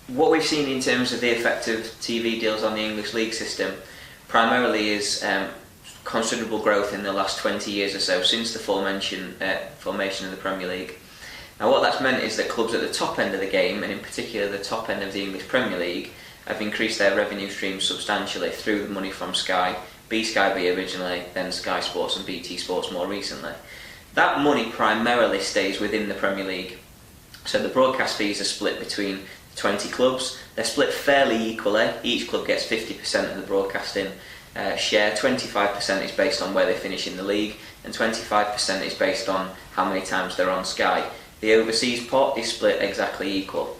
what we've seen in terms of the effect of TV deals on the English league system primarily is considerable growth in the last 20 years or so since the formation of the Premier League. Now what that's meant is that clubs at the top end of the game, and in particular the top end of the English Premier League, have increased their revenue streams substantially through the money from Sky, Sky B originally, then Sky Sports and BT Sports more recently. That money primarily stays within the Premier League. So the broadcast fees are split between 20 clubs. They're split fairly equally. Each club gets 50% of the broadcasting share. 25% is based on where they finish in the league, and 25% is based on how many times they're on Sky. The overseas pot is split exactly equal.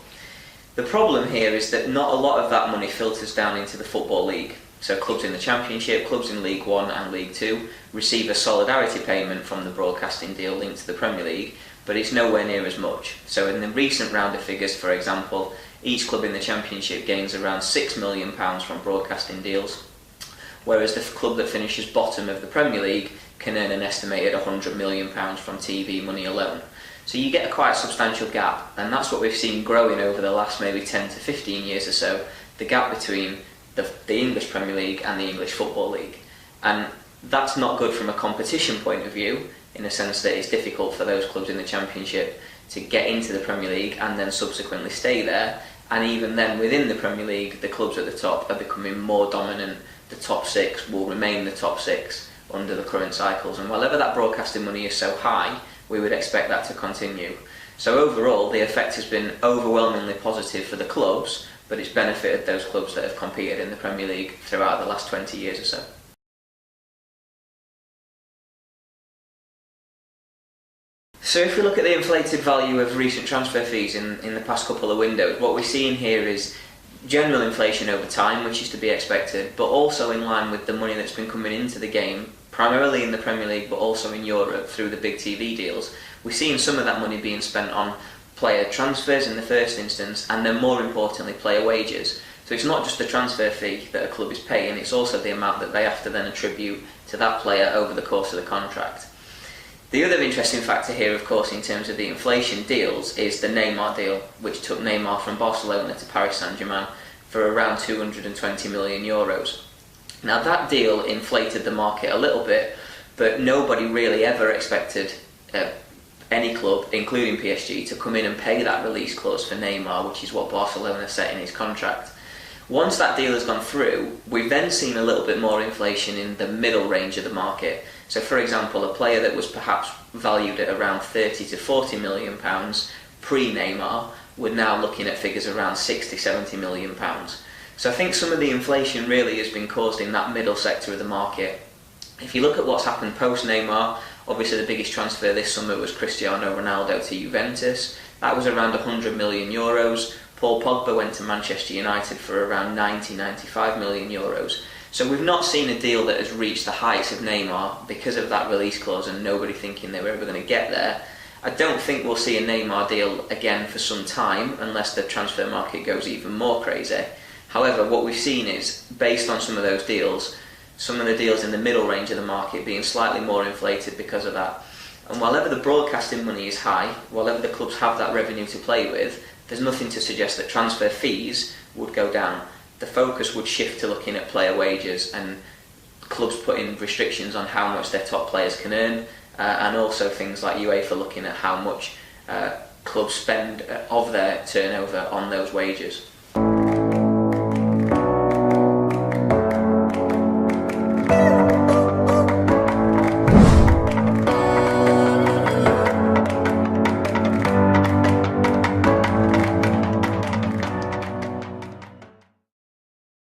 The problem here is that not a lot of that money filters down into the Football League. So clubs in the Championship, clubs in League 1 and League 2 receive a solidarity payment from the broadcasting deal linked to the Premier League, but it's nowhere near as much. So in the recent round of figures, for example, each club in the Championship gains around £6 million from broadcasting deals, whereas the club that finishes bottom of the Premier League can earn an estimated £100 million from TV money alone. So you get a quite substantial gap, and that's what we've seen growing over the last maybe 10 to 15 years or so, the gap between the English Premier League and the English Football League. And that's not good from a competition point of view, in the sense that it's difficult for those clubs in the Championship to get into the Premier League and then subsequently stay there. And even then, within the Premier League, the clubs at the top are becoming more dominant. The top six will remain the top six under the current cycles, and whenever that broadcasting money is so high, we would expect that to continue. So overall, the effect has been overwhelmingly positive for the clubs, but it's benefited those clubs that have competed in the Premier League throughout the last 20 years or so. So if we look at the inflated value of recent transfer fees in the past couple of windows, what we're seeing here is general inflation over time, which is to be expected, but also in line with the money that's been coming into the game, primarily in the Premier League but also in Europe through the big TV deals. We're seeing some of that money being spent on player transfers in the first instance, and then more importantly player wages. So it's not just the transfer fee that a club is paying, it's also the amount that they have to then attribute to that player over the course of the contract. The other interesting factor here, of course, in terms of the inflation deals is the Neymar deal, which took Neymar from Barcelona to Paris Saint-Germain for around €220 million. Now that deal inflated the market a little bit, but nobody really ever expected any club, including PSG, to come in and pay that release clause for Neymar, which is what Barcelona set in his contract. Once that deal has gone through, we've then seen a little bit more inflation in the middle range of the market. So for example, a player that was perhaps valued at around £30 to £40 million pre-Neymar, we're now looking at figures around £60, £70 million. So I think some of the inflation really has been caused in that middle sector of the market. If you look at what's happened post-Neymar, obviously the biggest transfer this summer was Cristiano Ronaldo to Juventus. That was around €100 million. Paul Pogba went to Manchester United for around €90–95 million. So we've not seen a deal that has reached the heights of Neymar because of that release clause and nobody thinking they were ever going to get there. I don't think we'll see a Neymar deal again for some time unless the transfer market goes even more crazy. However, what we've seen is, based on some of those deals, some of the deals in the middle range of the market being slightly more inflated because of that. And whilever the broadcasting money is high, whilever the clubs have that revenue to play with, there's nothing to suggest that transfer fees would go down. The focus would shift to looking at player wages and clubs putting restrictions on how much their top players can earn, and also things like UEFA looking at how much clubs spend of their turnover on those wages.